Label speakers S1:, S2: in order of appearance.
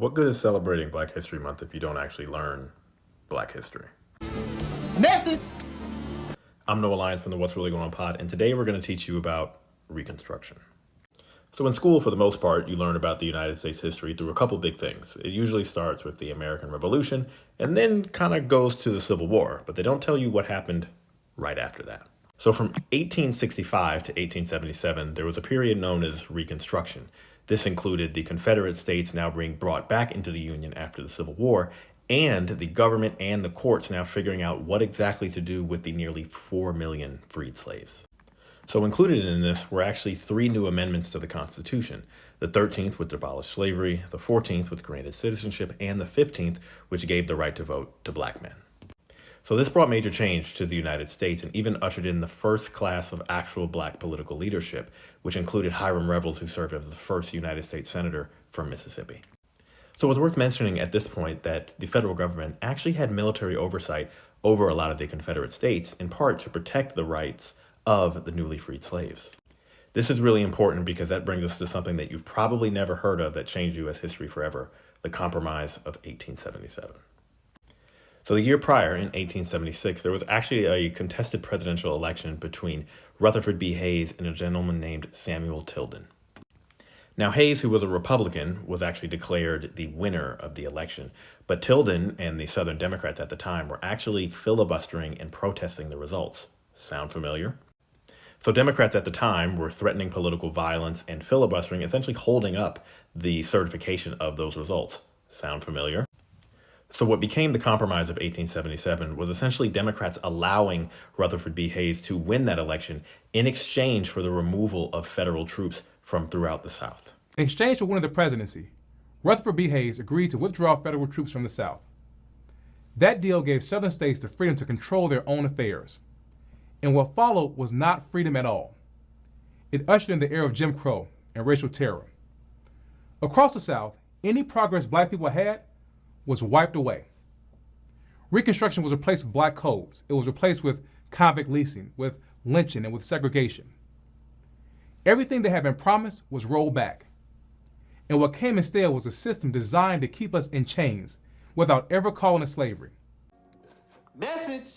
S1: What good is celebrating Black History Month if you don't actually learn Black history?
S2: Message.
S1: I'm Noah Lyons from the What's Really Going On pod, and today we're going to teach you about Reconstruction. So in school, for the most part, you learn about the United States history through a couple big things. It usually starts with the American Revolution and then kind of goes to the Civil War, but they don't tell you what happened right after that. So from 1865 to 1877, there was a period known as Reconstruction. This included the Confederate States now being brought back into the Union after the Civil War, and the government and the courts now figuring out what exactly to do with the nearly 4 million freed slaves. So included in this were actually 3 new amendments to the Constitution. The 13th, which abolished slavery, the 14th, which granted citizenship, and the 15th, which gave the right to vote to black men. So this brought major change to the United States and even ushered in the first class of actual black political leadership, which included Hiram Revels, who served as the first United States senator from Mississippi. So it's worth mentioning at this point that the federal government actually had military oversight over a lot of the Confederate states, in part to protect the rights of the newly freed slaves. This is really important because that brings us to something that you've probably never heard of that changed U.S. history forever, the Compromise of 1877. So the year prior, in 1876, there was actually a contested presidential election between Rutherford B. Hayes and a gentleman named Samuel Tilden. Now, Hayes, who was a Republican, was actually declared the winner of the election, but Tilden and the Southern Democrats at the time were actually filibustering and protesting the results. Sound familiar? So Democrats at the time were threatening political violence and filibustering, essentially holding up the certification of those results. Sound familiar? So what became the Compromise of 1877 was essentially Democrats allowing Rutherford B. Hayes to win that election in exchange for the removal of federal troops from throughout the South.
S3: In exchange for winning the presidency, Rutherford B. Hayes agreed to withdraw federal troops from the South. That deal gave Southern states the freedom to control their own affairs. And what followed was not freedom at all. It ushered in the era of Jim Crow and racial terror. Across the South, any progress black people had was wiped away. Reconstruction was replaced with black codes. It was replaced with convict leasing, with lynching, and with segregation. Everything that had been promised was rolled back. And what came instead was a system designed to keep us in chains without ever calling it slavery.
S2: Message.